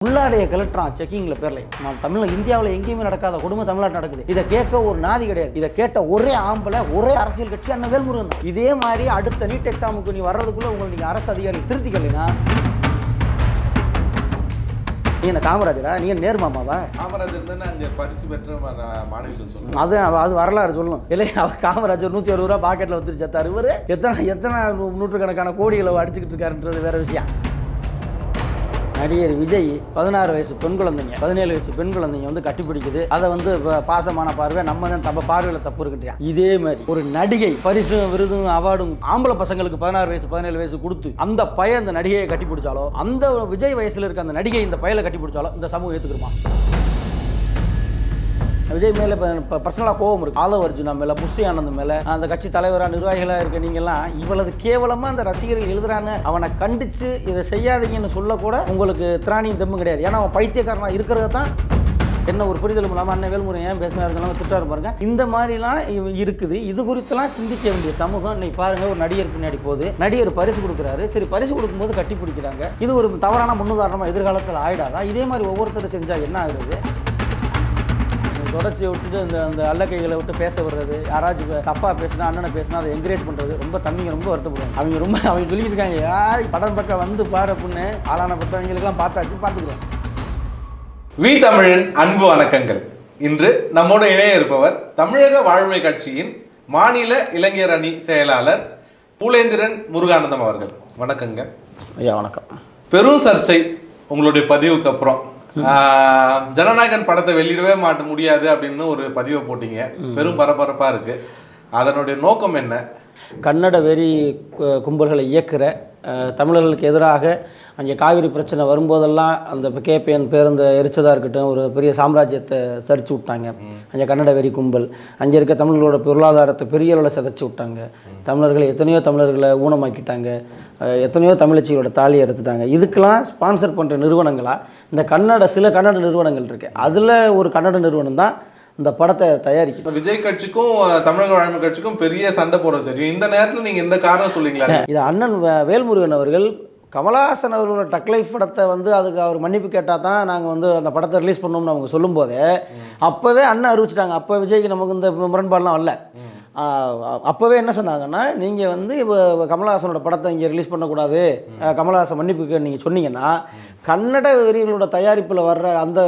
உள்ளாடைய கலெக்டரான் செக்கிங்ல பேர்ல தமிழ் இந்தியாவில் எங்கேயுமே நடக்காத கொடுமை தமிழ்நாட்டில் நடக்குது. இதை கேட்க ஒரு நாதி கிடையாது. இதை கேட்ட ஒரே ஆம்பளை ஒரே அரசியல் கட்சி அண்ணன் வேல்முருகன் தான். இதே மாதிரி அடுத்த நீட் எக்ஸாமுக்கு நீ வர்றதுக்குள்ள உங்களை நீங்க அரசு அதிகாரி திருத்திக்கலைன்னா நீ என்ன காமராஜரா, நீ நேர்மாமாவா? காமராஜர் தானே அங்கே பரிசு பெற்ற மாணவிகள் சொல்லணும். அது வரலாறு சொல்லணும். இல்லை அவர் காமராஜர் 160 ரூபா பாக்கெட்டில் வந்துட்டு செத்தார். இவர் எத்தனை நூற்றுக்கணக்கான கோடிகளை அடிச்சுக்கிட்டு இருக்காருன்றது வேற விஷயம். நடிகர் விஜய் 16 வயசு பெண் குழந்தைங்க 17 வயசு பெண் குழந்தைங்க வந்து கட்டிப்பிடிக்குது. அதை வந்து பாசமான பார்வை நம்ம தான் தப்ப பார்வையில் தப்பு இருக்குன்றியா. இதே மாதிரி ஒரு நடிகை பரிசு விருதும் அவார்டும் ஆம்பளை பசங்களுக்கு 16 வயசு 17 வயசு கொடுத்து அந்த பையன் அந்த நடிகையை கட்டிப்பிடிச்சாலோ, அந்த விஜய் வயசுல இருக்க அந்த நடிகை இந்த பையலை கட்டிப்பிடிச்சாலோ இந்த சமூகம் ஏற்றுக்குமா? விஜய் மேலே இப்போ பர்சனலாக கோபம் இருக்குது. ஆதவ அர்ஜுனா மேலே, புஷ்டி ஆனந்த் மேலே, அந்த கட்சி தலைவராக நிர்வாகிகளாக இருக்க நீங்கள்லாம் இவ்வளவு கேவலமாக அந்த ரசிகர்கள் எழுதுறான்னு அவனை கண்டித்து இதை செய்யாதீங்கன்னு சொல்லக்கூட உங்களுக்கு திராணியும் தெம்பும் கிடையாது. ஏன்னா அவன் பைத்தியக்காரனாக இருக்கிறத தான் என்ன ஒரு புரிதல் இல்லாமல் அண்ணன் வேல்முருகன் ஏன் பேசினாருன்னு திட்டாரு பாருங்க. இந்த மாதிரிலாம் இருக்குது. இது குறித்தெல்லாம் சிந்திக்க வேண்டிய சமூகம் இன்னைக்கு பாருங்க. ஒரு நடிகர் பின்னாடி போகுது, நடிகர் பரிசு கொடுக்குறாரு. சரி, பரிசு கொடுக்கும்போது கட்டி பிடிக்கிறாங்க. இது ஒரு தவறான முன்னுதாரணமாக எதிர்காலத்தில் ஆயிடாதா? இதே மாதிரி ஒவ்வொருத்தரும் செஞ்சால் என்ன ஆகுது? தொடர்ச்சியை விட்டுட்டு அந்த அல்லக்கைகளை விட்டு பேச வர்றது, யாராச்சும் தப்பாக பேசினா அண்ணனை பேசினா அதை என்கரேஜ் பண்ணுறது ரொம்ப தம்பிங்க ரொம்ப வருத்தப்படுவாங்க. அவங்க சொல்லிட்டு இருக்காங்க, யார் படம் பக்கம் வந்து பாரு அப்படின்னு. ஆளான பத்தவங்களுக்கெல்லாம் பார்த்துக்குறோம். வி தமிழின் அன்பு வணக்கங்கள். இன்று நம்மோடு இணைய இருப்பவர் தமிழக வாழ்மை கட்சியின் மாநில இளைஞர் அணி செயலாளர் பூலேந்திரன் முருகானந்தம் அவர்கள். வணக்கங்க ஐயா. வணக்கம். பெரும் சர்ச்சை உங்களுடைய பதிவுக்கு அப்புறம் ஜனநாயகன் படத்தை வெளியிடவே முடியாது அப்படின்னு ஒரு பதிவை போட்டீங்க. பெரும் பரபரப்பா இருக்கு. அதனுடைய நோக்கம் என்ன? கன்னட வெறி கும்பல்களை இயக்குற தமிழர்களுக்கு எதிராக அங்கே காவிரி பிரச்சனை வரும்போதெல்லாம் அந்த கேபிஎன் பேருந்து எரிச்சதாக இருக்கட்டும், ஒரு பெரிய சாம்ராஜ்யத்தை சரிச்சு விட்டாங்க. அங்கே கன்னட வெறி கும்பல் அங்கே இருக்க தமிழர்களோட பொருளாதாரத்தை பெரிய அளவில் சிதைச்சி விட்டாங்க. எத்தனையோ தமிழர்களை ஊனமாக்கிட்டாங்க. எத்தனையோ தமிழச்சிகளோட தாலியை எடுத்துட்டாங்க. இதுக்கெல்லாம் ஸ்பான்சர் பண்ணுற நிறுவனங்களாக இந்த சில கன்னட நிறுவனங்கள் இருக்குது. அதில் ஒரு கன்னட நிறுவனம் தான் இந்த படத்தை தயாரிக்கும். விஜய் கட்சிக்கும் தமிழக வாழ்மை கட்சிக்கும் பெரிய சண்டை போடுறது தெரியும். இந்த நேரத்தில் நீங்கள் எந்த காரணம் சொல்றீங்களா? இது அண்ணன் வேல்முருகன் அவர்கள் கமலஹாசன் அவர்களோட டக்லைஃப் படத்தை வந்து அதுக்கு அவர் மன்னிப்பு கேட்டால் தான் நாங்கள் வந்து அந்த படத்தை ரிலீஸ் பண்ணோம்னு அவங்க சொல்லும்போதே அப்போவே அண்ணன் அறிவிச்சிட்டாங்க. அப்போ விஜய்க்கு நமக்கு இந்த முரண்பாடெலாம் வரல. அப்போவே என்ன சொன்னாங்கன்னா, நீங்கள் வந்து இப்போ கமலஹாசனோட படத்தை இங்கே ரிலீஸ் பண்ணக்கூடாது, கமலஹாசன் மன்னிப்புக்கு நீங்கள் சொன்னீங்கன்னா கன்னட வெறிகளோட தயாரிப்பில் வர்ற அந்த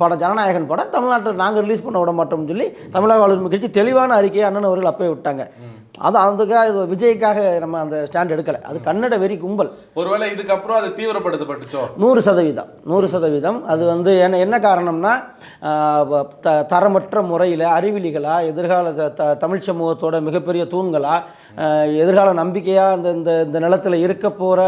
படம் ஜனநாயகன் படம் தமிழ்நாட்டில் நாங்கள் ரிலீஸ் பண்ண விட மாட்டோம்னு சொல்லி தமிழக வாழ்மை கட்சி தெளிவான அறிக்கையை அண்ணன் அவர்கள் அப்போவே விட்டாங்க. அது அதுக்காக விஜய்க்காக நம்ம அந்த ஸ்டாண்ட் எடுக்கலை. அது கன்னட வெறி கும்பல். ஒருவேளை இதுக்கப்புறம் அது தீவிரப்படுத்தப்பட்டுச்சோ? 100%. அது வந்து என்ன காரணம்னா, தரமற்ற முறையில் அறிவிலிகளாக எதிர்கால தமிழ் சமூகத்தோட மிகப்பெரிய தூண்களாக எதிர்கால நம்பிக்கையாக இந்த நிலத்தில் இருக்க போகிற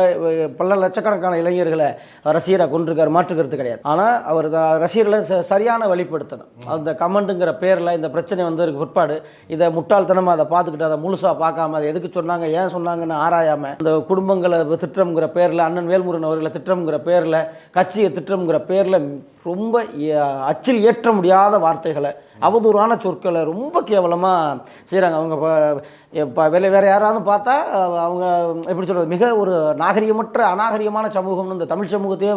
பல லட்சக்கணக்கான இளைஞர்களை ரசிகராக கொண்டிருக்கார், மாற்றுக்கிறது கிடையாது. ஆனால் அவர் ரசிகர்களை சரியான வெளிப்படுத்தணும். அந்த கமெண்ட்டுங்கிற பேரில் இந்த பிரச்சனை வந்ததுக்கு பிற்பாடு இதை முட்டாள்தனமாக அதை பார்த்துக்கிட்டு அதை முழுசாக பார்க்காம அதை எதுக்கு சொன்னாங்க, ஏன் சொன்னாங்கன்னு ஆராயாமல் இந்த குடும்பங்களை திட்டம்ங்கிற பேரில், அண்ணன் வேல்முருகன் அவர்களை திட்டம்ங்கிற பேரில், கட்சியை திட்டம்ங்கிற பேரில் ரொம்ப அச்சில் ஏற்ற முடியாத வார்த்தைகளை, அவதூறான சொற்களை ரொம்ப கேவலமாக செய்கிறாங்க. அவங்க வேறு யாராவது பார்த்தா அவங்க எப்படி சொல்கிறது, மிக ஒரு நாகரிகமற்ற அநாகரிகமான சமூகம்னு இந்த தமிழ் சமூகத்தையே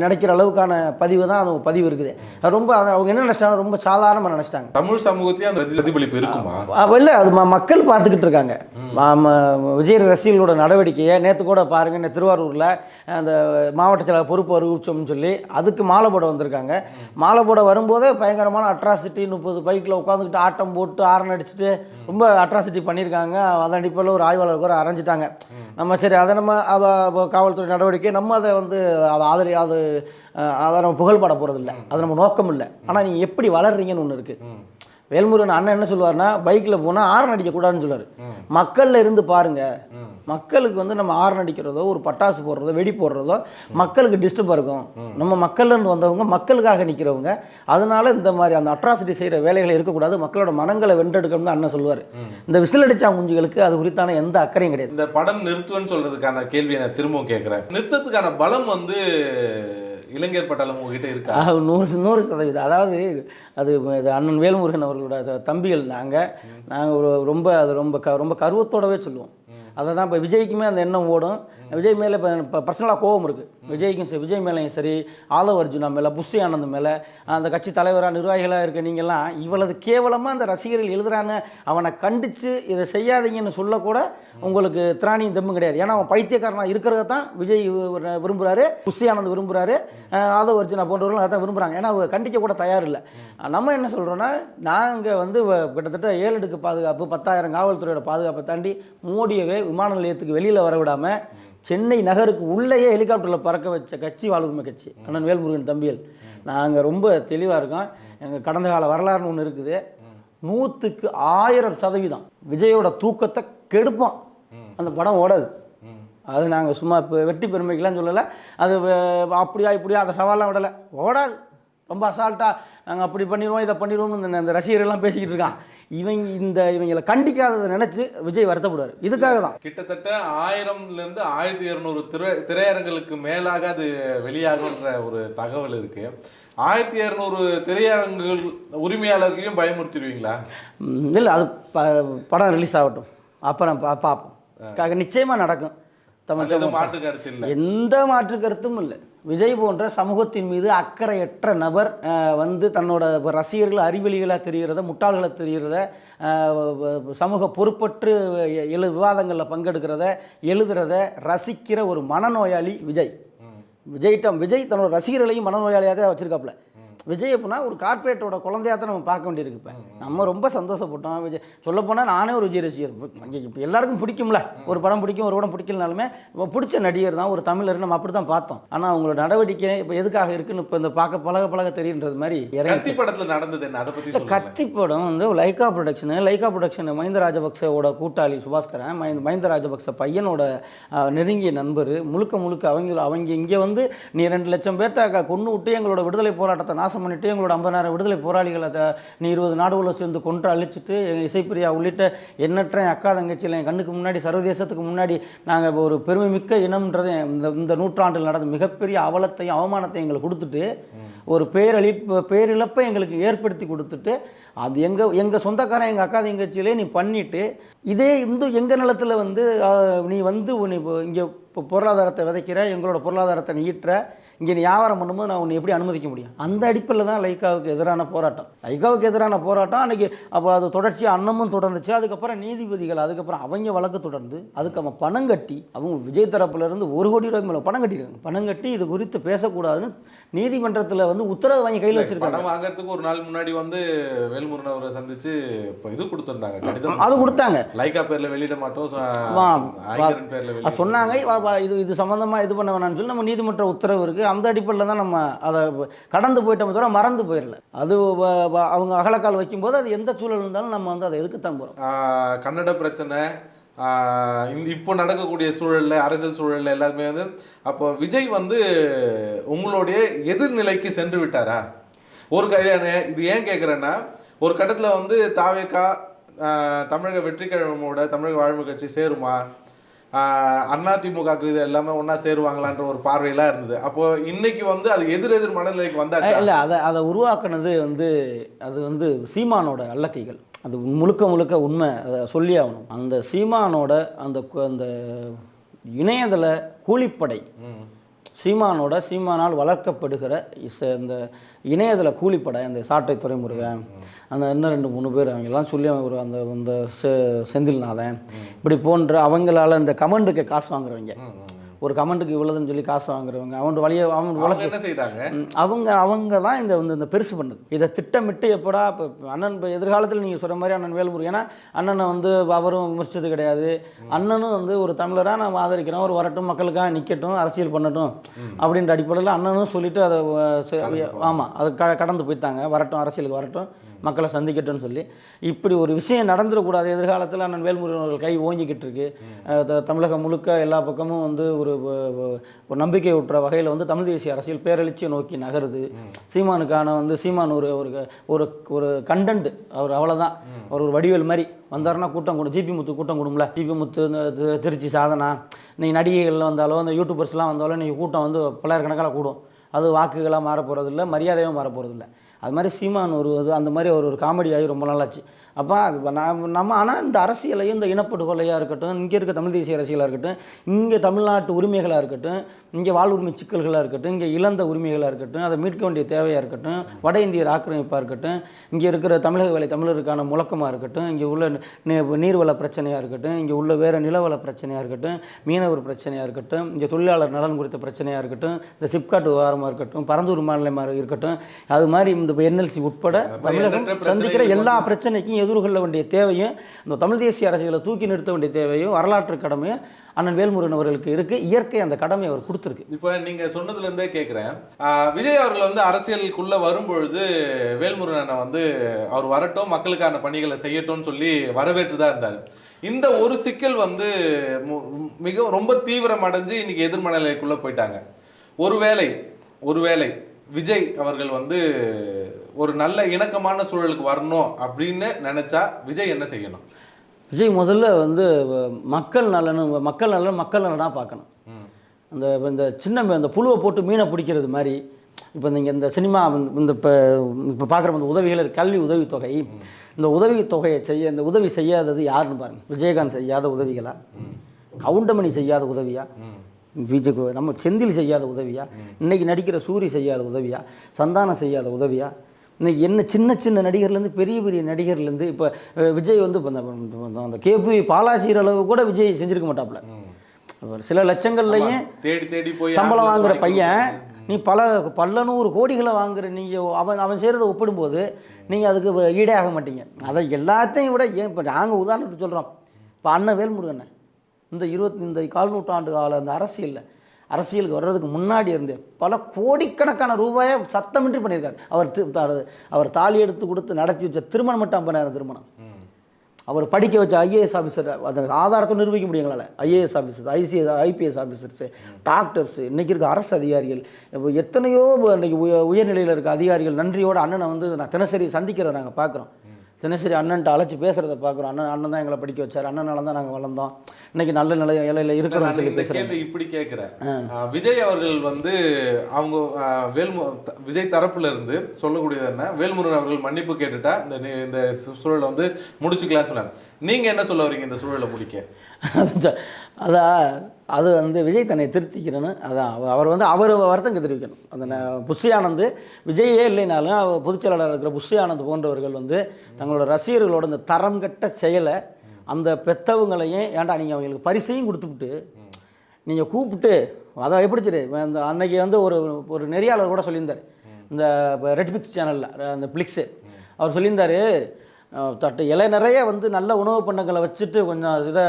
நினைக்கிற அளவுக்கான பதிவு தான் அந்த பதிவு இருக்குது. ரொம்ப அவங்க என்ன நினச்சிட்டாங்க, ரொம்ப சாதாரணமாக நினச்சிட்டாங்க. தமிழ் சமூகத்தையும் அந்த பிரதிபலிப்பு இருக்குமா? இல்லை, அது மக்கள் பார்த்துக்கிட்டு இருக்காங்க. விஜய் ரசிகர்களோட நடவடிக்கையை நேற்று கூட பாருங்கள், திருவாரூரில் அந்த மாவட்ட செயலர் பொறுப்பு அறிவிச்சோம்னு சொல்லி அதுக்கு மாலை போட வந்திருக்காங்க. மாலை போட வரும்போதே பயங்கரமான அட்ராசிட்டி, 30 பைக்கில் உட்காந்துக்கிட்டு ஆட்டம் போட்டு ஆரன் அடிச்சுட்டு ரொம்ப அட்ராசிட்டி பண்ணியிருக்காங்க. அதன் அடிப்படையில் ஒரு ஆய்வாளர் கூட அரைஞ்சிட்டாங்க. நம்ம சரி அதை நம்ம காவல்துறை நடவடிக்கை நம்ம அதை வந்து அதை நம்ம புகழ்பட போகிறதில்ல, அது நம்ம நோக்கம் இல்லை. ஆனால் நீங்கள் எப்படி வளர்றீங்கன்னு ஒன்று இருக்குது. வேல்முருகன் அண்ணன் என்ன சொல்லுவார்னா, பைக்கில் போனால் ஆரன் அடிக்கக்கூடாதுன்னு சொல்லுவார். மக்களில் இருந்து பாருங்கள், மக்களுக்கு வந்து நம்ம ஆரன் அடிக்கிறதோ ஒரு பட்டாசு போடுறதோ வெடி போடுறதோ மக்களுக்கு டிஸ்டர்பாக இருக்கும். நம்ம மக்கள்லேருந்து வந்தவங்க மக்களுக்காக நிற்கிறவங்க. அதனால இந்த மாதிரி அந்த அட்ராசிட்டி செய்கிற வேலைகளை இருக்கக்கூடாது, மக்களோட மனங்களை வென்றெடுக்கணும்னு அண்ணன் சொல்லுவார். இந்த விசிலடிச்சா குஞ்சுகளுக்கு அது குறித்தான எந்த அக்கறையும் கிடையாது. இந்த படம் நிறுத்துவேன்னு சொல்றதுக்கான கேள்வியை நான் திரும்பவும் கேட்குறேன். நிறுத்தத்துக்கான பலம் வந்து இளைஞர் பட்டாளம் உங்ககிட்ட இருக்கா? 100%. அதாவது அது அண்ணன் வேல்முருகன் அவர்களோட தம்பிகள். நாங்கள் ரொம்ப ரொம்ப கருவத்தோடவே சொல்லுவோம். அதை தான் இப்போ விஜய்க்குமே அந்த எண்ணம் ஓடும். விஜய் மேலே இப்போ பர்சனலாக கோபம் இருக்குது விஜய்க்கும் சரி, விஜய் மேலேயும் சரி, ஆதவ் அர்ஜுனா மேலே, புஷி ஆனந்த் மேலே, அந்த கட்சி தலைவராக நிர்வாகிகளாக இருக்க நீங்கள்லாம் இவ்வளவு கேவலமாக அந்த ரசிகர்கள் எழுதுறாங்க. அவனை கண்டித்து இதை செய்யாதீங்கன்னு சொல்லக்கூட உங்களுக்கு திராணியும் தெம்பும் கிடையாது. ஏன்னா அவன் பைத்தியக்காரனாக இருக்கிறத தான் விஜய் விரும்புகிறாரு, புஷி ஆனந்த் விரும்புகிறாரு, ஆதவ் அர்ஜுனா போன்றவர்களும் அதை விரும்புகிறாங்க. ஏன்னா அவங்க கண்டிக்க கூட தயார் இல்லை. நம்ம என்ன சொல்கிறோன்னா, நாங்கள் வந்து கிட்டத்தட்ட 7 அடுக்கு பாதுகாப்பு, 10,000 காவல்துறையோட பாதுகாப்பை தாண்டி மோடியவே விமான நிலையத்துக்கு வெளியில் வர விடாமல் சென்னை நகருக்கு உள்ளேயே ஹெலிகாப்டரில் பறக்க வச்ச கட்சி வாழ்வுரிமை கட்சி அண்ணன் வேல்முருகன் தம்பியல். நாங்கள் ரொம்ப தெளிவாக இருக்கோம். எங்கள் கடந்த கால வரலாறுன்னு ஒன்று இருக்குது. 100க்கு 1000% விஜயோட தூக்கத்தை கெடுப்போம். அந்த படம் ஓடாது. அது நாங்கள் சும்மா இப்போ வெற்றி பெருமைக்கெலாம் சொல்லலை. அது அப்படியா இப்படியா அந்த சவாலாம் விடலை, ஓடாது. ரொம்ப அசால்ட்டாக நாங்கள் அப்படி பண்ணிடுவோம் இதை பண்ணிடுவோம்னு அந்த ரசிகர்கள்லாம் பேசிக்கிட்டு இருக்கான். இவங்களை கண்டிக்காததை நினச்சி விஜய் வருத்தப்படுவார். இதுக்காக தான் கிட்டத்தட்ட 1000லேருந்து 1200 திரையரங்குகளுக்கு மேலாக அது வெளியாகுன்ற ஒரு தகவல் இருக்கு. 1200 திரையரங்குகள் உரிமையாளர்களையும் பயமுறுத்திடுவீங்களா? இல்லை, அது படம் ரிலீஸ் ஆகட்டும், அப்புறம் பார்ப்போம். நிச்சயமாக நடக்கும். மாற்று கருத்து இல்லை, எந்த மாற்று கருத்தும் இல்லை. விஜய் போன்ற சமூகத்தின் மீது அக்கறையற்ற நபர் வந்து தன்னோட ரசிகர்கள் அறிவெளிகளாக தெரிகிறத, முட்டாள்களை தெரிகிறத, சமூக பொறுப்பற்று விவாதங்களில் பங்கெடுக்கிறத, எழுதுறத ரசிக்கிற ஒரு மனநோயாளி விஜய். விஜய் தன்னோட ரசிகர்களையும் மனநோயாளியாக தான் வச்சுருக்காப்புல. விஜய் அப்படின்னா ஒரு கார்பரேட்டோட குழந்தையாக தான் நம்ம பார்க்க வேண்டியிருக்கு. இப்போ நம்ம ரொம்ப சந்தோஷப்பட்டோம். விஜய் சொல்லப்போனால் நானே ஒரு விஜய் ரசிகர். இப்போ எல்லாருக்கும் பிடிக்கும்ல, ஒரு படம் பிடிக்கும், ஒரு படம் பிடிக்கலனாலுமே இப்போ பிடிச்ச நடிகர் தான், ஒரு தமிழர், நம்ம அப்படி தான் பார்த்தோம். ஆனால் அவங்களோட நடவடிக்கை இப்போ எதுக்காக இருக்குன்னு இப்போ இந்த பழக தெரியுன்றது மாதிரி கத்தி படத்தில் நடந்தது என்ன, அதை பற்றி? கத்தி படம் வந்து லைக்கா ப்ரொடக்ஷன் மஹிந்த ராஜபக்சேவோட கூட்டாளி சுபாஸ்கரன், மஹிந்த ராஜபக்ச பையனோட நெருங்கிய நண்பர். முழுக்க அவங்க இங்கே வந்து நீ 2 லட்சம் பேர்த்த கொண்டு விட்டு எங்களோட விடுதலை போராட்டத்தை நாசம் பண்ணிட்டு, எங்களோட 50,000 விடுதலை போராளிகளை நீ 20 நாடுகளை சேர்ந்து கொன்று அழிச்சிட்டு, இசைப்பிரியா உள்ளிட்ட எண்ணற்ற அக்கா தங்கச்சியில் என் கண்ணுக்கு முன்னாடி, சர்வதேசத்துக்கு முன்னாடி நாங்கள் ஒரு பெருமை மிக்க இனம்ன்றது இந்த நூற்றாண்டில் நடந்த மிகப்பெரிய அவலத்தையும் அவமானத்தையும் எங்களுக்கு கொடுத்துட்டு, ஒரு பேரிழப்பை எங்களுக்கு ஏற்படுத்தி கொடுத்துட்டு, அது எங்கள் சொந்தக்காரன் எங்கள் அக்கா தங்கச்சியிலே நீ பண்ணிவிட்டு, இதே எங்கள் நிலத்தில் வந்து நீ இங்கே இப்போ பொருளாதாரத்தை விதைக்கிற, எங்களோட பொருளாதாரத்தை நீ ஈட்டுற, இங்கே நீ வியாபாரம் பண்ணும்போது நான் உன்னை எப்படி அனுமதிக்க முடியும்? அந்த அடிப்பில் தான் லைக்காவுக்கு எதிரான போராட்டம் அன்றைக்கி. அப்போ அது தொடர்ச்சியாக அன்னமும் தொடர்ந்துச்சு. அதுக்கப்புறம் நீதிபதிகள் அதுக்கப்புறம் அவங்க வழக்கு தொடர்ந்து அதுக்கு அவன் பணம் கட்டி, அவங்க விஜய் தரப்புலேருந்து 1 கோடி ரூபாய்க்கு மேலே பணம் கட்டி இது குறித்து பேசக்கூடாதுன்னு நீதிமன்றத்தில் வந்து உத்தரவு வாங்கி கையில் வச்சிருக்காங்க. பணம் வாங்குறதுக்கு ஒரு நாள் முன்னாடி வந்து வேல்முருகன் அவரை சந்திச்சு இப்போ இது கொடுத்துருந்தாங்க, கடிதம் அது கொடுத்தாங்க. லைக்கா பேரில் வெளியிட மாட்டோம் சொன்னாங்க. இது சம்மந்தமாக இது பண்ண வேணாம்னு சொல்லி நம்ம நீதிமன்ற உத்தரவு இருக்குது. அந்த அடிப்படையில் தான் நம்ம அதை கடந்து போயிட்டோம், தவிர மறந்து போயிடல. அது அவங்க அகலக்கால் வைக்கும்போது அது எந்த சூழல் இருந்தாலும் நம்ம வந்து அதை எதுக்குத்தான் போகிறோம். கன்னட பிரச்சனை இப்போ நடக்கக்கூடிய சூழலில், அரசியல் சூழலில் எல்லாருமே வந்து அப்போ விஜய் வந்து உங்களுடைய எதிர்நிலைக்கு சென்று விட்டாரா? ஒரு இது ஏன் கேட்குறேன்னா, ஒரு கட்டத்தில் வந்து தாவேகா தமிழக வெற்றி கழகமோட தமிழக வாழ்வு கட்சி சேருமா, அதிமுகவுக்கு இது எல்லாமே ஒன்றா சேருவாங்களான்ற ஒரு பார்வையெல்லாம் இருந்தது. அப்போது இன்னைக்கு வந்து அது எதிர் மனநிலைக்கு வந்தாச்சு. இல்லை, அதை உருவாக்குனது வந்து அது வந்து சீமானோட அல்லக்கைகள். அது முழுக்க உண்மை, அதை சொல்லி ஆகணும். அந்த சீமானோட அந்த இணையதள கூலிப்படை, சீமானால் வளர்க்கப்படுகிற இந்த இணையதள கூலிப்படை, அந்த சாட்டை துறைமுருகன், அந்த இன்னும் 2-3 பேர் அவங்கெல்லாம் சொல்லி ஒரு அந்த செந்தில்நாதன் இப்படி போன்ற அவங்களால இந்த கமெண்ட்டுக்கு காசு வாங்குறவங்க, ஒரு கமெண்ட்டுக்கு இவ்வளோதுன்னு சொல்லி காசு வாங்குறவங்க, அவங்க என்ன செய்தாங்க, அவங்க தான் இந்த பெருசு பண்ணுது. இதை திட்டமிட்டு எப்படா இப்போ அண்ணன் இப்போ எதிர்காலத்தில் நீங்கள் சொல்கிற மாதிரி அண்ணன் வேல்முருகன், ஏன்னா அண்ணனை வந்து அவரும் விமர்சித்தது கிடையாது. அண்ணனும் வந்து ஒரு தமிழராக நான் ஆதரிக்கிறோம், ஒரு வரட்டும், மக்களுக்காக நிற்கட்டும், அரசியல் பண்ணட்டும் அப்படின்ற அடிப்படையில் அண்ணனும் சொல்லிவிட்டு அதை ஆமாம் அது கடந்து போய்த்தாங்க. வரட்டும், அரசியலுக்கு வரட்டும், மக்களை சந்திக்கட்டும்னு சொல்லி. இப்படி ஒரு விஷயம் நடந்துடக்கூடாது. எதிர்காலத்தில் அண்ணன் வேல்முருகன் அவர்கள் கை ஓங்கிக்கிட்டு இருக்கு. தமிழகம் முழுக்க எல்லா பக்கமும் வந்து ஒரு நம்பிக்கை ஊட்டுற வகையில் வந்து தமிழ் தேசிய அரசியல் பேரெழுச்சியை நோக்கி நகருது. சீமானுக்கான வந்து சீமான் ஒரு கண்டென்ட், அவர் அவ்வளோதான், அவர் ஒரு வடிவேல் மாதிரி வந்தாருன்னா கூட்டம் கூடும். ஜிபி முத்து கூட்டம் கூடும்ல, ஜிபி முத்து, திருச்சி சாதனா, நீங்கள் நடிகைகள் வந்தாலோ, இந்த யூடியூபர்ஸ்லாம் வந்தாலும் நீங்கள் கூட்டம் வந்து பல்லாயிரக்கணக்கால் கூடும். அது வாக்குகளாக மாற போகிறதில்ல, மரியாதையும் மாற போகிறதில்ல. அது மாதிரி சீமான் அந்த மாதிரி ஒரு காமெடி ஆகி ரொம்ப நாளாச்சு. அப்போ நம்ம ஆனால் இந்த அரசியலையும் இந்த இனப்படுகொலையாக இருக்கட்டும், இங்கே இருக்க தமிழ் தேசிய அரசியலாக இருக்கட்டும், இங்கே தமிழ்நாட்டு உரிமைகளாக இருக்கட்டும், இங்கே வாழ்வுரிமை சிக்கல்களாக இருக்கட்டும், இங்கே இழந்த உரிமைகளாக இருக்கட்டும், அதை மீட்க வேண்டிய தேவையாக இருக்கட்டும், வட இந்தியர் ஆக்கிரமிப்பாக இருக்கட்டும், இங்கே இருக்கிற தமிழக வேலை தமிழருக்கான முழக்கமாக இருக்கட்டும், இங்கே உள்ள நீர்வள பிரச்சனையாக இருக்கட்டும், இங்கே உள்ள வேறு நிலவள பிரச்சனையாக இருக்கட்டும், மீனவர் பிரச்சனையாக இருக்கட்டும், இங்கே தொழிலாளர் நலன் குறித்த பிரச்சனையாக இருக்கட்டும், இந்த சிப்காட் விவகாரமாக இருக்கட்டும், பரந்தூர் மாநிலமாக இருக்கட்டும், அது மாதிரி இந்த NLC உட்பட தமிழகம் சந்திக்கிற எல்லா பிரச்சனைக்கும் எதிர்கொள்ள வேண்டிய தேவையும் இந்த தமிழ் தேசிய அரசியலை தூக்கி நிறுத்த வேண்டிய தேவையும் வரலாற்று கடமையும் அண்ணன் வேல்முருகன் அவர்களுக்கு இருக்கு. இயற்கை அந்த கடமை அவர் கொடுத்துருக்கு. இப்போ நீங்க சொன்னதுல இருந்தே கேட்குறேன், விஜய் அவர்கள் வந்து அரசியலுக்குள்ள வரும்பொழுது வேல்முருகனை வந்து அவர் வரட்டும், மக்களுக்கான பணிகளை செய்யட்டும்னு சொல்லி வரவேற்று தான் இருந்தார். இந்த ஒரு சிக்கல் வந்து மிக ரொம்ப தீவிரம் அடைஞ்சு இன்னைக்கு எதிர்மனநிலைக்குள்ள போயிட்டாங்க. ஒருவேளை விஜய் அவர்கள் வந்து ஒரு நல்ல இணக்கமான சூழலுக்கு வரணும் அப்படின்னு நினைச்சா விஜய் என்ன செய்யணும்? விஜய் முதல்ல வந்து மக்கள் நலனாக பார்க்கணும். இந்த சின்ன இந்த புழுவை போட்டு மீனை பிடிக்கிறது மாதிரி இப்போ நீங்கள் இந்த சினிமா இப்போ பார்க்குற இந்த உதவிகள் கல்வி உதவித்தொகை, இந்த உதவித்தொகையை இந்த உதவி செய்யாதது யாருன்னு பாருங்கள். விஜயகாந்த் செய்யாத உதவிகளா? கவுண்டமணி செய்யாத உதவியா? நம்ம செந்தில் செய்யாத உதவியா? இன்றைக்கி நடிக்கிற சூரி செய்யாத உதவியா? சந்தானம் செய்யாத உதவியா? இன்றைக்கி என்ன சின்ன நடிகர்லேருந்து பெரிய நடிகர்லேருந்து இப்போ விஜய் வந்து இப்போ அந்த கேபி பாலாசீர் அளவு கூட விஜய் செஞ்சுருக்க மாட்டாப்புல. சில லட்சங்கள்லையும் தேடி போய் சம்பளம் வாங்குகிற பையன் நீ பல நூறு கோடிகளை வாங்குற நீங்கள் அவன் செய்கிறத ஒப்பிடும்போது நீங்கள் அதுக்கு ஈடே ஆக மாட்டீங்க. அதை எல்லாத்தையும் விட ஏன் இப்போ நாங்கள் உதாரணத்துக்கு சொல்கிறோம், இப்போ அண்ணன் வேல்முருகன் இந்த கால் நூற்றாண்டு கால அந்த அரசியலுக்கு வர்றதுக்கு முன்னாடி இருந்து பல கோடிக்கணக்கான ரூபாயை சத்தமின்றி பண்ணியிருக்காரு. அவர் தாலி எடுத்து கொடுத்து நடத்தி வச்ச திருமணம் மட்டும் பண்ணார். திருமணம் அவர் படிக்க வச்ச ஐஏஎஸ் ஆஃபீஸர், அந்த ஆதாரத்தை நிரூபிக்க முடியுங்களால IAS officers, IPS officers, doctors, இன்றைக்கி இருக்க அரசு அதிகாரிகள், எத்தனையோ இன்றைக்கி உயர்நிலையில் இருக்க அதிகாரிகள் நன்றியோட அண்ணனை வந்து நான் தினசரி சந்திக்கிறத நாங்கள் பார்க்குறோம். தினசரி அண்ணன்ட்ட அழைச்சி பேசுகிறத பார்க்குறோம். அண்ணன் தான் எங்களை படிக்க வச்சார், அண்ணனால தான் நாங்கள் வளர்ந்தோம், இன்னைக்கு நல்ல நிலையில் இருக்கிறோம். இந்த கேள்வி இப்படி கேட்குறேன், விஜய் அவர்கள் வந்து அவங்க விஜய் தரப்புல இருந்து சொல்லக்கூடியது என்ன, வேல்முருகன் அவர்கள் மன்னிப்பு கேட்டுட்டா இந்த சூழலை வந்து முடிச்சுக்கலாம்னு சொன்னாங்க. நீங்க என்ன சொல்ல வரீங்க இந்த சூழலை முடிக்க? அது வந்து விஜய் தன்னை திருத்திக்கிறேன்னு அவர் வந்து வருத்தம் தெரிவிக்கணும். அந்த புஷி ஆனந்த் விஜயே இல்லைனாலும் பொதுச் செயலாளர் இருக்கிற புஷி ஆனந்த் போன்றவர்கள் வந்து தங்களோட ரசிகர்களோட இந்த தரம் கட்ட செயலை அந்த பெத்தவங்களையும் ஏன்டா நீங்கள் அவங்களுக்கு பரிசையும் கொடுத்துவிட்டு நீங்கள் கூப்பிட்டு அதை எப்படி சரி அந்த அன்னைக்கு வந்து ஒரு நெறியாளர் கூட சொல்லியிருந்தார் இந்த ரெட்பிக்ஸ் சேனலில் அந்த பிளிக்ஸு. அவர் சொல்லியிருந்தார், இலை நிறைய வந்து நல்ல உணவு பண்டங்களை வச்சுட்டு கொஞ்சம் இதை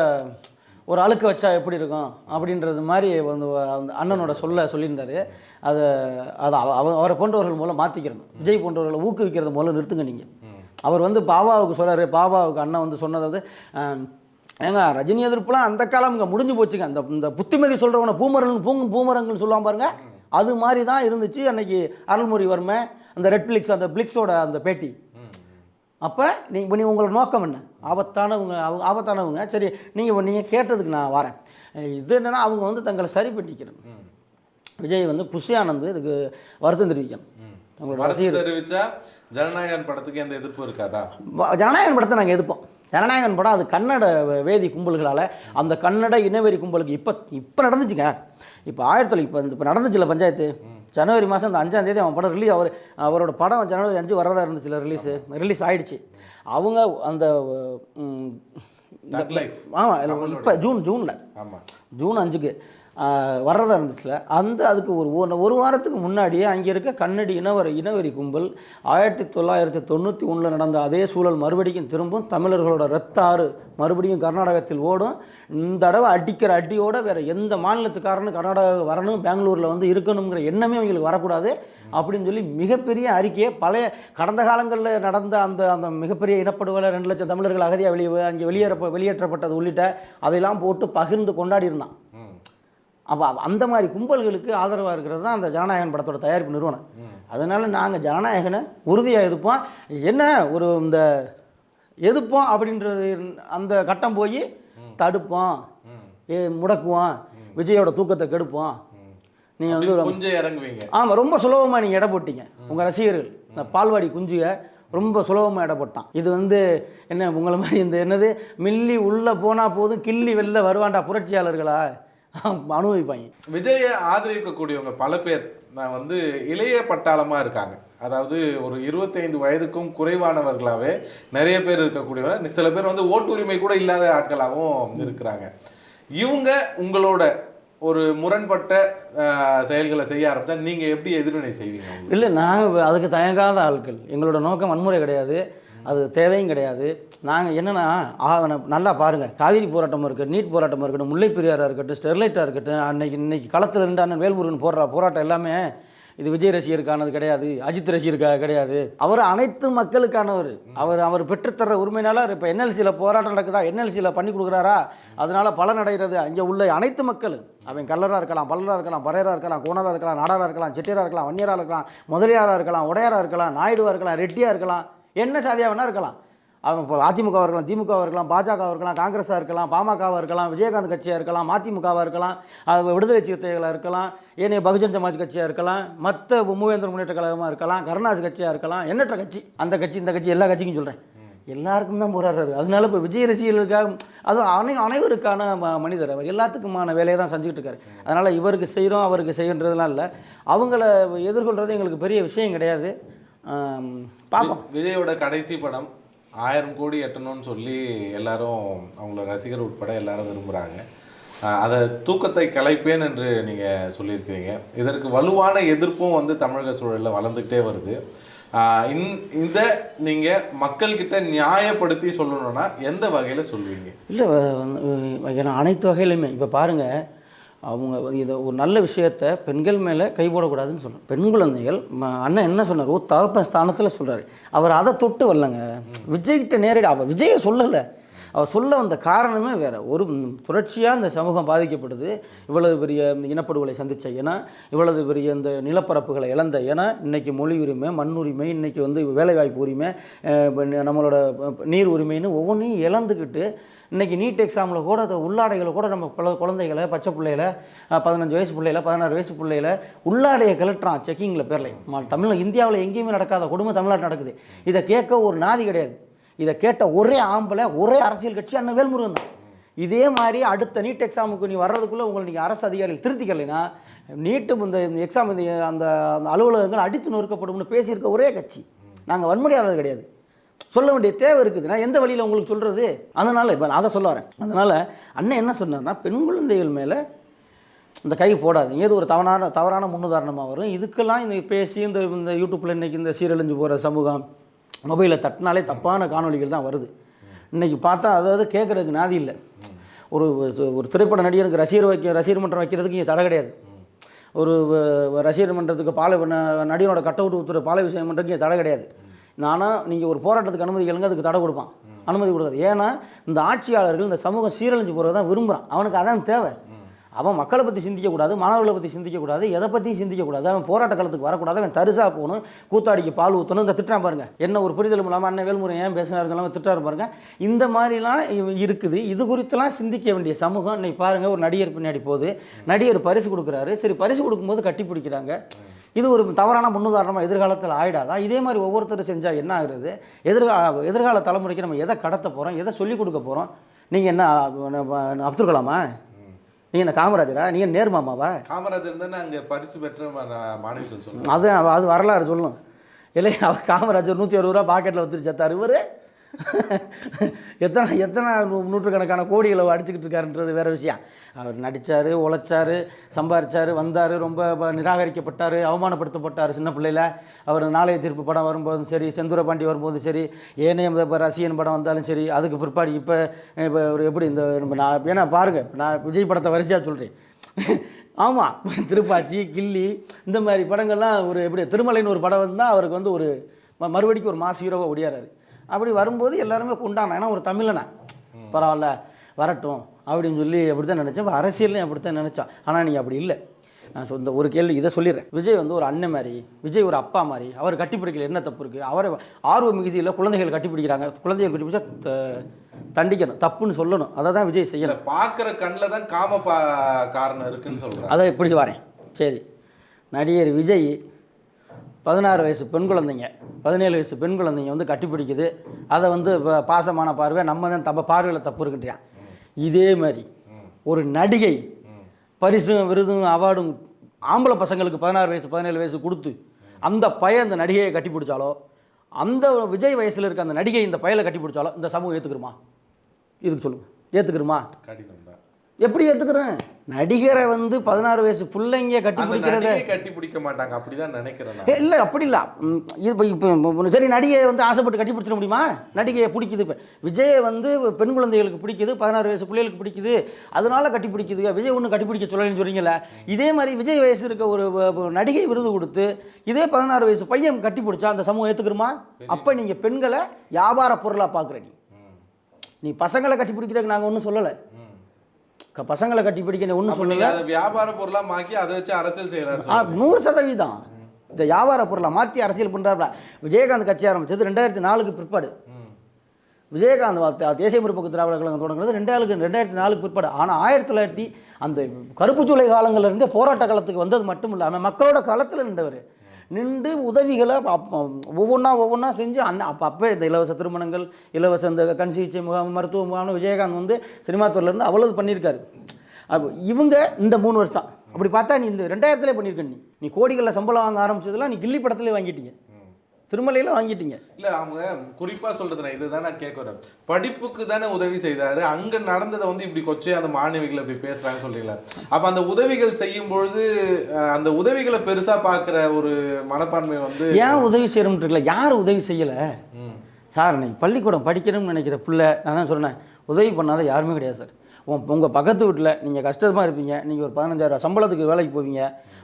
ஒரு அழுக்க வச்சா எப்படி இருக்கும் அப்படின்றது மாதிரி வந்து அந்த அண்ணனோட சொல்லியிருந்தார். அதை அவரை போன்றவர்கள் மூலம் மாற்றிக்கிறணும். விஜய் போன்றவர்களை ஊக்குவிக்கிறது மூலம் நிறுத்துங்க. நீங்கள் அவர் வந்து பாபாவுக்கு சொல்கிறாரு, பாபாவுக்கு அண்ணன் வந்து சொன்னதாவது ஏங்க ரஜினி எதிர்ப்புலாம் அந்த காலம் இங்கே முடிஞ்சு போச்சுங்க. இந்த புத்திமதி சொல்கிறவனை பூமரங்கள்னு சொல்லுவான் பாருங்க, அது மாதிரி தான் இருந்துச்சு அன்னைக்கு அருள்மொழிவர்மை அந்த அந்த பிளிக்ஸோட அந்த பேட்டி. அப்போ நீங்கள் உங்களோட நோக்கம் என்ன? ஆபத்தானவங்க சரி, நீங்கள் கேட்டதுக்கு நான் வரேன். இது என்னென்னா அவங்க வந்து தங்களை சரி பண்ணிக்கணும். விஜய் வந்து புஷி ஆனந்த் இதுக்கு வருத்தம் தெரிவிக்கணும். தெரிவிச்சா ஜனநாயகன் படத்துக்கு எந்த எதிர்ப்பு இருக்காதா? ஜனநாயகன் படத்தை நாங்கள் எதிர்ப்போம். ஜனநாயகன் படம் அது கன்னட வேதி கும்பல்களால் அந்த கன்னட இனவெறி கும்பலுக்கு இப்போ நடந்துச்சுங்க. இப்போ நடந்துச்சுல பஞ்சாயத்து ஜனவரி மாதம் அந்த 5ஆம் தேதி அவன் படம் அவரோட படம் ஜனவரி 5 வரதா இருந்துச்சுல ரிலீஸ் ஆகிடுச்சு. அவங்க அந்த ஆமாம் இப்போ ஜூனில் ஜூன் 5க்கு வர்றதா இருந்துச்சுல அதுக்கு ஒரு வாரத்துக்கு முன்னாடியே அங்கே இருக்க கன்னடி இனவெறி கும்பல் 1991 நடந்த அதே சூழல் மறுபடியும் திரும்பும். தமிழர்களோட ரத்த ஆறு மறுபடியும் கர்நாடகத்தில் ஓடும். இந்த தடவை அடிக்கிற அடியோட வேறு எந்த மாநிலத்துக்காரனும் கர்நாடகா வரணும், பெங்களூரில் வந்து இருக்கணுங்கிற எண்ணமே அவங்களுக்கு வரக்கூடாது அப்படின்னு சொல்லி மிகப்பெரிய அறிக்கையை கடந்த காலங்களில் நடந்த அந்த மிகப்பெரிய இனப்படுகொலை 2 லட்சம் தமிழர்கள் அகதியாக அங்கே வெளியேற்றப்பட்டது உள்ளிட்ட அதையெல்லாம் போட்டு பகிர்ந்து கொண்டாடி இருந்தான். அப்போ அந்த மாதிரி கும்பல்களுக்கு ஆதரவாக இருக்கிறது தான் அந்த ஜனநாயகன் படத்தோட தயாரிப்பு நிறுவனம். அதனால் நாங்கள் ஜனநாயகனை உறுதியாக எதிர்ப்போம். என்ன இந்த எதிர்ப்போம் அப்படின்றது அந்த கட்டம் போய் தடுப்போம், முடக்குவோம், விஜயோட தூக்கத்தை கெடுப்போம். நீங்கள் வந்து கொஞ்சம் இறங்குவீங்க. ஆமாம், ரொம்ப சுலபமாக நீங்கள் இடம் போட்டீங்க உங்கள் ரசிகர்கள். இந்த பால்வாடி குஞ்சுக ரொம்ப சுலபமாக இடப்பட்டான். இது வந்து என்ன உங்களை மாதிரி இந்த என்னது மில்லி உள்ளே போனால் போதும் கிள்ளி வெளில வருவான்டா புரட்சியாளர்களா அனுபவிப்பாங்க. விஜயை ஆதரிக்கக்கூடியவங்க பல பேர் நான் வந்து இளைய பட்டாளமாக இருக்காங்க. அதாவது ஒரு 25 வயதுக்கும் குறைவானவர்களாகவே நிறைய பேர் இருக்கக்கூடியவங்க, சில பேர் வந்து ஓட்டு உரிமை கூட இல்லாத ஆட்களாகவும் இருக்கிறாங்க. இவங்க உங்களோட ஒரு முரண்பட்ட செயல்களை செய்ய ஆரம்பித்தா நீங்கள் எப்படி எதிர்வினை செய்வீங்க? இல்லை, நாங்கள் அதுக்கு தயங்காத ஆட்கள். எங்களோட நோக்கம் வன்முறை கிடையாது, அது தேவையும் கிடையாது. நாங்கள் என்னென்னா நல்லா பாருங்கள், காவிரி போராட்டமாக இருக்கட்டும், நீட் போராட்டமாக இருக்கட்டும், முல்லை பெரியாராக இருக்கட்டும், ஸ்டெர்லைட்டாக இருக்கட்டும், இன்னைக்கு களத்தில் இருந்து அண்ணன் வேல்முருகன் போடுற போராட்டம் எல்லாமே இது விஜய் ரசிகருக்கானது கிடையாது, அஜித் ரசிகருக்காக கிடையாது. அவர் அனைத்து மக்களுக்கானவர். அவர் பெற்றுத்தர உரிமையினால இப்போ என்எல்சியில் போராட்டம் நடக்குதா, என்எல்சியில் பண்ணி கொடுக்குறாரா, அதனால பலன் அடைகிறது அங்கே உள்ள அனைத்து மக்களும். அவன் கல்லராக இருக்கலாம், பல்லராக இருக்கலாம், பறையராக இருக்கலாம், கோணராக இருக்கலாம், நாடாராக இருக்கலாம், செட்டியராக இருக்கலாம், வன்னியராக இருக்கலாம், முதலியாராக இருக்கலாம், உடையாராக இருக்கலாம், நாயுடுவாக இருக்கலாம், ரெட்டியாக இருக்கலாம், என்ன சாதியாக வேணா இருக்கலாம். அவன் இப்போ அதிமுகவாக இருக்கலாம், திமுகவாக இருக்கலாம், பாஜகவாக இருக்கலாம், காங்கிரஸாக இருக்கலாம், பாமகவாக இருக்கலாம், விஜயகாந்த் கட்சியாக இருக்கலாம், மதிமுகவாக இருக்கலாம், அது விடுதலை சிறுத்தைகளாக இருக்கலாம், ஏனைய பகுஜன் சமாஜ் கட்சியாக இருக்கலாம், மற்ற மூவேந்தர் முன்னேற்ற கழகமாக இருக்கலாம், கருணாஸ் கட்சியாக இருக்கலாம், எண்ணற்ற கட்சி, அந்த கட்சி இந்த கட்சி எல்லா கட்சிக்கும் சொல்கிறேன், எல்லாருக்கும் தான் போராடுறாரு. அதனால இப்போ விஜய் ரசிகர்களுக்காக அது அனைவருக்கான மனிதர், அவர் எல்லாத்துக்குமான வேலையை தான் செஞ்சுக்கிட்டு இருக்காரு. அதனால் இவருக்கு செய்கிறோம் அவருக்கு செய்கின்றதுலாம் இல்லை, அவங்கள எதிர்கொள்கிறது எங்களுக்கு பெரிய விஷயம் கிடையாது. பார்ப்போம். விஜயோட கடைசி படம் 1000 கோடி எட்டணும்னு சொல்லி எல்லாரும் அவங்கள ரசிகர் உட்பட எல்லாரும் விரும்புகிறாங்க. அதை தூக்கத்தை கலைப்பேன் என்று நீங்கள் சொல்லியிருக்கிறீங்க. இதற்கு வலுவான எதிர்ப்பும் வந்து தமிழக சூழலில் வளர்ந்துக்கிட்டே வருது. இதை நீங்கள் மக்கள்கிட்ட நியாயப்படுத்தி சொல்லணும்னா எந்த வகையில் சொல்லுவீங்க? இல்லை, அனைத்து வகையிலுமே இப்போ பாருங்கள், அவங்க இதை ஒரு நல்ல விஷயத்தை பெண்கள் மேலே கை போடக்கூடாதுன்னு சொல்கிறேன். பெண் குழந்தைகள் அண்ணன் என்ன சொன்னார், ஒரு தகப்பன் ஸ்தானத்தில் சொல்கிறார். அவர் அதை தொட்டு வரலங்க விஜய்கிட்ட நேரடி. அவர் விஜயை சொல்லலை, அவர் சொல்ல வந்த காரணமே வேறு. ஒரு புரட்சியாக இந்த சமூகம் பாதிக்கப்படுது, இவ்வளவு பெரிய இனப்படுகொலை சந்தித்த ஏன்னா, இவ்வளவு பெரிய இந்த நிலப்பரப்புகளை இழந்த ஏன்னா, இன்றைக்கி மொழி உரிமை, மண் உரிமை, இன்றைக்கி வந்து வேலைவாய்ப்பு உரிமை, நம்மளோட நீர் உரிமைன்னு ஒவ்வொன்றையும் இழந்துக்கிட்டு இன்றைக்கி நீட் எக்ஸாமில் கூட அந்த உள்ளாடைகளை கூட நம்ம குழந்தைகளை, பச்சை பிள்ளைகளை, 15 வயசு பிள்ளைகளை, 16 வயசு பிள்ளைகளை உள்ளாடையை கலட்டுறான் செக்கிங்கில் பேரில். இந்தியாவில் எங்கேயுமே நடக்காத கொடுமை தமிழ்நாட்டில் நடக்குது. இதை கேட்க ஒரு நாதி கிடையாது. இதை கேட்ட ஒரே ஆம்பளை, ஒரே அரசியல் கட்சி அண்ணன் வேல்முருகன் தான். இதே மாதிரி அடுத்த நீட் எக்ஸாமுக்கு நீ வர்றதுக்குள்ளே உங்களை நீங்கள் அரசு அதிகாரிகள் திருத்திக்கலைன்னா நீட்டு இந்த எக்ஸாம் அந்த அலுவலகங்கள் அடித்து நொறுக்கப்படும்னு பேசியிருக்க ஒரே கட்சி. நாங்கள் வன்முறையாளர் கிடையாது. சொல்ல வேண்டிய தேவை இருக்குது. நான் எந்த வழியில் உங்களுக்கு சொல்கிறது? அதனால் இப்போ அதை சொல்ல வரேன். அதனால் அண்ணன் என்ன சொன்னார்னா, பெண் குழந்தைகள் மேலே இந்த கை போடாதீங்க, இது ஒரு தவறான முன்னுதாரணமாக வரும். இதுக்கெல்லாம் இந்த பேசி இந்த யூடியூப்பில் இன்றைக்கி இந்த சீரழிஞ்சு போகிற சமூகம் மொபைலில் தட்டினாலே தப்பான காணொலிகள் தான் வருது. இன்றைக்கி பார்த்தா அதாவது கேட்குறதுக்கு நாதி இல்லை. ஒரு திரைப்பட நடிகருக்கு ரசிகர் மன்றம் வைக்கிறதுக்கு இங்கே தடை கிடையாது. ஒரு ரசிகர் மன்றத்துக்கு நடிகனோட கட் அவுட் ஊற்றுற பாலை விஷயம் பண்ணுறதுக்கு இங்கே தடை கிடையாது. ஆனால் நீங்கள் ஒரு போராட்டத்துக்கு அனுமதி கேளுங்க, அதுக்கு தடை கொடுப்பான், அனுமதி கொடுக்காது. ஏன்னா இந்த ஆட்சியாளர்கள் இந்த சமூகம் சீரழிஞ்சு போகிறது தான் விரும்புகிறான். அவனுக்கு அதான் தேவை. அவன் மக்களை பற்றி சிந்திக்கக்கூடாது, மாணவர்களை பற்றி சிந்திக்கக்கூடாது, எதை பற்றியும் சிந்திக்கக்கூடாது. அவன் போராட்ட காலத்துக்கு வரக்கூடாது, அவன் தரிசாக போகணும், கூத்தாடிக்கு பால் ஊற்றணும். இந்த திட்டம் பாருங்கள், என்ன ஒரு புரிதல் இல்லாமல் அண்ணன் வேல்முறை ஏன் பேசினாருங்களாம் திட்டாரு பாருங்கள். இந்த மாதிரிலாம் இருக்குது. இது குறித்தெல்லாம் சிந்திக்க வேண்டிய சமூகம் இன்னைக்கு பாருங்கள். ஒரு நடிகர் பின்னாடி போகுது, நடிகர் பரிசு கொடுக்குறாரு, சரி பரிசு கொடுக்கும்போது கட்டி பிடிக்கிறாங்க. இது ஒரு தவறான முன்னுதாரணமாக எதிர்காலத்தில் ஆகிடாதான்? இதே மாதிரி ஒவ்வொருத்தரும் செஞ்சால் என்ன ஆகுறது? எதிர்கால தலைமுறைக்கு நம்ம எதை கடத்த போகிறோம், எதை சொல்லிக் கொடுக்க போகிறோம்? நீங்கள் என்ன அப்துல் கலாமா, நீங்கள் என்ன காமராஜரா, நீங்கள் நேர்மாமாவா? காமராஜர் தானே அங்கே பரிசு பெற்ற மாணவிகள் சொல்லணும். அது வரலாறு சொல்லணும் இல்லையா? அவர் காமராஜர் 160 ரூபா பாக்கெட்டில் வச்சுட்டு செத்தார். இவர் எத்தனை நூற்றுக்கணக்கான கோடிகளை அடிச்சுக்கிட்டு இருக்காருன்றது வேறு விஷயம். அவர் நடித்தார், உழைச்சார், சம்பாதிச்சார், வந்தார், ரொம்ப நிராகரிக்கப்பட்டார், அவமானப்படுத்தப்பட்டார் சின்ன பிள்ளையில். அவர் நாளைய தீர்ப்பு படம் வரும்போதும் சரி, செந்தூர பாண்டி வரும்போதும் சரி, ஏனைய இப்போ ரசிகன் படம் வந்தாலும் சரி, அதுக்கு பிற்பாடு இப்போ ஒரு எப்படி இந்த நான் ஏன்னா பாருங்கள், நான் விஜய் படத்தை வரிசையாக சொல்கிறேன். ஆமாம், திருப்பாச்சி, கில்லி, இந்த மாதிரி படங்கள்லாம் ஒரு எப்படி திருமலைன்னு ஒரு படம் வந்தால் அவருக்கு வந்து ஒரு மறுபடிக்கு ஒரு மாஸ் ஹீரோவாக ஒடியாராரு. அப்படி வரும்போது எல்லாருமே கொண்டாடினா, ஏன்னா ஒரு தமிழனை பரவாயில்ல வரட்டும் அப்படின்னு சொல்லி அப்படி தான் நினச்சேன். அரசியல்லையும் அப்படி தான் நினச்சான். ஆனால் நீங்கள் அப்படி இல்லை. நான் இந்த ஒரு கேள்வி இதை சொல்லிடுறேன். விஜய் வந்து ஒரு அண்ணன் மாதிரி, விஜய் ஒரு அப்பா மாதிரி. அவர் கட்டிப்பிடிக்கல, என்ன தப்பு இருக்குது? அவரை ஆர்வ மிகுதியில் குழந்தைகள் கட்டிப்பிடிக்கிறாங்க, குழந்தைகள் கட்டிப்பிடிச்சா தண்டிக்கணும், தப்புன்னு சொல்லணும். அதை தான் விஜய் செய்யலை. பார்க்குற கண்ணில் தான் காரணம் இருக்குன்னு சொல்கிறேன். அதை எப்படி வரேன். சரி, நடிகர் விஜய் 16 வயசு பெண் குழந்தைங்க 17 வயசு பெண் குழந்தைங்க வந்து கட்டிப்பிடிக்குது. அதை வந்து பாசமான பார்வை, நம்ம தான் பார்வையில் தப்பு இருக்குன்றியான். இதே மாதிரி ஒரு நடிகை பரிசும் விருதும் அவார்டும் ஆம்பளை பசங்களுக்கு 16 வயசு 17 வயசு கொடுத்து அந்த பையன் அந்த நடிகையை கட்டி பிடிச்சாலோ, அந்த விஜய் வயசில் இருக்க அந்த நடிகை இந்த பையலை கட்டி பிடிச்சாலோ இந்த சமூகம் ஏற்றுக்குருமா? இதுக்கு சொல்லுங்கள், ஏற்றுக்குருமா? எப்படி ஏற்றுக்கிறேன்? நடிகரை வந்து 16 வயசு பிள்ளைங்க கட்டி பிடிக்க மாட்டாங்க, அப்படிதான் நினைக்கிறேன். இல்லை, அப்படி இல்லை. இப்போ சரி, நடிகையை வந்து ஆசைப்பட்டு கட்டி பிடிச்சிட முடியுமா? நடிகையை பிடிக்குது. இப்போ விஜயை வந்து பெண் குழந்தைகளுக்கு பிடிக்குது, 16 வயசு பிள்ளைகளுக்கு பிடிக்குது, அதனால கட்டி பிடிக்குது. விஜய் ஒன்று கட்டி பிடிக்க சொல்லலன்னு சொல்கிறீங்களே. இதே மாதிரி விஜய் வயசு இருக்க ஒரு நடிகை விருது கொடுத்து இதே 16 வயசு பையன் கட்டி பிடிச்சா அந்த சமூகம் ஏற்றுக்குருமா? அப்போ நீங்கள் பெண்களை வியாபார பொருளாக பார்க்குற நீ பசங்களை கட்டி பிடிக்கிறதுக்கு நாங்கள் ஒன்றும் சொல்லலை. பசங்களை கட்டி பிடிக்க ஒன்றும் சொல்லல. வியாபார பொருளா மாற்றி அதை வச்சு அரசியல் செய்யறாரு. 100% இந்த வியாபார பொருளை மாற்றி அரசியல் பண்ணுறாப்புல. விஜயகாந்த் கட்சி ஆரம்பிச்சது 2004க்கு பிற்பாடு. விஜயகாந்த் தேசிய முற்போக்கு திராவிட கழகம் தொடங்குறது 2004க்கு பிற்பாடு. ஆனால் 1900 அந்த கருப்பு சூளை காலங்களிலிருந்தே போராட்ட காலத்துக்கு வந்தது மட்டும் இல்லாமல் மக்களோட களத்தில் நின்று உதவிகளை ஒவ்வொன்றா செஞ்சு அப்போ இந்த இலவச திருமணங்கள், இலவச இந்த கண் சிகிச்சை முகாம், மருத்துவ முகாம்னு விஜயகாந்த் வந்து சினிமா துறையிலேருந்து அவ்வளவு பண்ணியிருக்காரு. அப்போ இவங்க இந்த 3 வருஷம் அப்படி பார்த்தா நீ இந்த 2000 பண்ணியிருக்க. நீ கோடிகளில் சம்பளம் வாங்க ஆரம்பிச்சதெல்லாம் நீ கில்லி படத்துலேயே வாங்கிட்டீங்க, திருமலையில வாங்கிட்டீங்க. இல்லை, அவங்க குறிப்பாக சொல்கிறது நான் இதுதான் நான் கேட்குறேன். படிப்புக்கு தானே உதவி செய்தார், அங்கே நடந்ததை வந்து இப்படி கொச்சே அந்த மாணவிகளை இப்படி பேசுகிறாங்கன்னு சொல்லிடல. அப்போ அந்த உதவிகள் செய்யும் பொழுது அந்த உதவிகளை பெருசாக பார்க்குற ஒரு மனப்பான்மை வந்து ஏன் உதவி செய்யணும்னு இருக்குல்ல. யார் உதவி செய்யலை சார்? நீங்கள் பள்ளிக்கூடம் படிக்கணும்னு நினைக்கிற பிள்ளை, நான் தான் சொன்னேன், உதவி பண்ணாத யாருமே கிடையாது சார். உங்கள் பக்கத்து வீட்டில் நீங்கள் கஷ்டமாக இருப்பீங்க, நீங்கள் ஒரு 15,000 சம்பளத்துக்கு வேலைக்கு போவீங்க,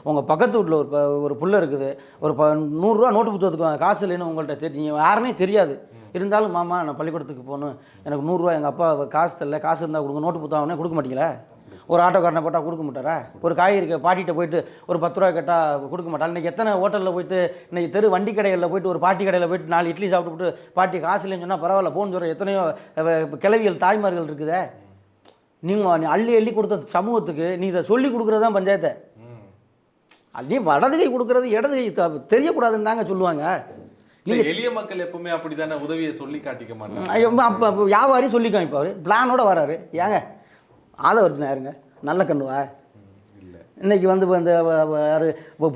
உங்கள் பக்கத்து வீட்டில் ஒரு புள்ள இருக்குது, ஒரு 100 ரூபா நோட்டு புத்தகத்துக்கு காசு இல்லைன்னு உங்கள்கிட்ட தெரியும், யாருனே தெரியாது. இருந்தாலும் மாமா நான் பள்ளிக்கூடத்துக்கு போகணும், எனக்கு 100 ரூபா எங்கள் அப்பா காசு தரல, காசு இருந்தால் கொடுங்க, நோட்டு புத்தகம்னே கொடுக்க மாட்டீங்களா? ஒரு ஆட்டோக்காரனை போட்டால் கொடுக்க மாட்டாரா? ஒரு காய்கறி பாட்டிகிட்ட போயிட்டு ஒரு 10 ரூபா கேட்டால் கொடுக்க மாட்டாள். இன்றைக்கி எத்தனை ஹோட்டலில் போயிட்டு, இன்றைக்கி தெரு வண்டி கடைகளில் போயிட்டு ஒரு பாட்டி கடையில் போயிட்டு 4 இட்லி சாப்பிட்டு பாட்டி காசு இல்லைன்னு சொன்னால் பரவாயில்ல போன்னு சொல்கிற எத்தனையோ கிளவிகள் தாய்மார்கள் இருக்குதே. நீங்கள் அள்ளி அள்ளி கொடுத்த சமூகத்துக்கு நீ இதை சொல்லி கொடுக்குறது தான் பஞ்சாயத்தை. நீ வடது கை கொடுக்குறது இடது கை தெரியக்கூடாதுன்னு தாங்க சொல்லுவாங்க. நீங்கள் எளிய மக்கள் எப்பவுமே அப்படி தானே உதவியை சொல்லி காட்டிக்க மாட்டாங்க. அப்போ வியாபாரி சொல்லிக்காம இப்போ அவர் பிளானோட வராரு. ஏங்க ஆதவர்ஜனா யாருங்க? நல்ல கண்ணுவா? இல்லை. இன்னைக்கு வந்து இந்த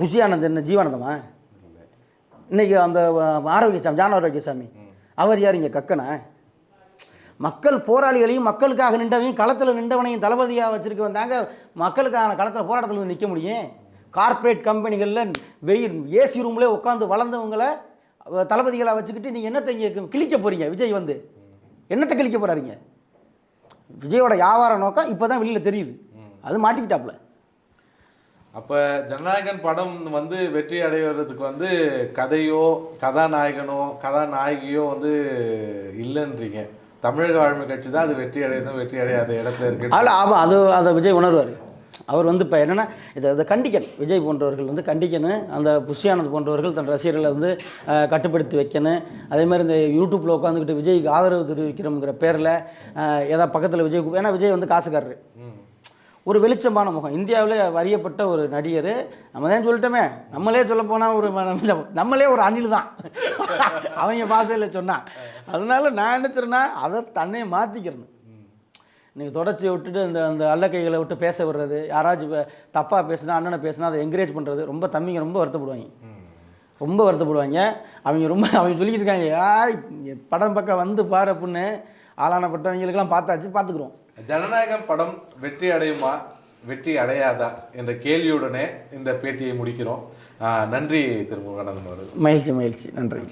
புஷியானந்த் என்ன ஜீவானந்தமா? இன்னைக்கு அந்த ஆரோக்கியசாமி, ஜான ஆரோக்கியசாமி அவர் யார்? இங்கே கக்கனா? மக்கள் போராளிகளையும் மக்களுக்காக நின்றவனையும் களத்தில் நின்றவனையும் தளபதியாக வச்சுருக்க வந்தாங்க. மக்களுக்கான களத்தில் போராட்டத்தில் நிற்க முடியும். கார்ப்பரேட் கம்பெனிகளில் வெயில் ஏசி ரூம்லேயே உட்காந்து வளர்ந்தவங்களை தளபதிகளாக வச்சுக்கிட்டு நீங்கள் என்னத்தை இங்கே கிழிக்க போகிறீங்க? விஜய் வந்து என்னத்தை கிழிக்க போகிறாருங்க? விஜயோட வியாபார நோக்கம் இப்போ தான் வெளியில் தெரியுது. அது மாட்டிக்கிட்டாப்புல. அப்போ ஜனநாயகன் படம் வந்து வெற்றி அடைவதுக்கு வந்து கதையோ கதாநாயகனோ கதாநாயகியோ வந்து இல்லைன்றீங்க. தமிழக வாழ்மை கட்சி தான் அது வெற்றி அடையதும் வெற்றி அடையாத இடத்துல இருக்கு. ஆமாம், அதை விஜய் உணர்வார். அவர் வந்து இப்போ என்னென்னா இதை கண்டிக்கணும். விஜய் போன்றவர்கள் வந்து கண்டிக்கணும். அந்த புஷியானந்த் போன்றவர்கள் தன் ரசிகர்களை வந்து கட்டுப்படுத்தி வைக்கணும். அதே மாதிரி இந்த யூடியூப்பில் உட்காந்துக்கிட்டு விஜய்க்கு ஆதரவு தெரிவிக்கிறோங்கிற பேரில் ஏதாவது பக்கத்தில் விஜய், ஏன்னா விஜய் வந்து காசுக்காரரு, ஒரு வெளிச்சமான முகம், இந்தியாவிலே அறியப்பட்ட ஒரு நடிகர். நம்ம தான் சொல்லிட்டோமே, நம்மளே சொல்ல போனால் நம்மளே ஒரு அணில் தான் அவங்க பாசையில் சொன்னான். அதனால நான் நினச்சிருன்னா அதை தன்னை மாற்றிக்கிறணும். நீங்கள் தொடர்ச்சியை விட்டுட்டு அந்த அல்லக்கைகளை விட்டு பேச விடுறது, யாராச்சும் தப்பாக பேசுனா அண்ணனை பேசுனா அதை என்கரேஜ் பண்ணுறது, ரொம்ப தம்பிங்க ரொம்ப வருத்தப்படுவாங்க. அவங்க சொல்லிக்கிட்டு இருக்காங்க, படம் பக்கம் வந்து பாரு அப்படின்னு. ஆளானப்பட்டவங்களுக்கெல்லாம் பார்த்தாச்சு, பார்த்துக்குறோம். ஜனநாயகம் படம் வெற்றி அடையுமா வெற்றி அடையாதா என்ற கேள்வியுடனே இந்த பேட்டியை முடிக்கிறோம். நன்றி திரு முருகானந்தம் அவர்கள். மகிழ்ச்சி, நன்றி.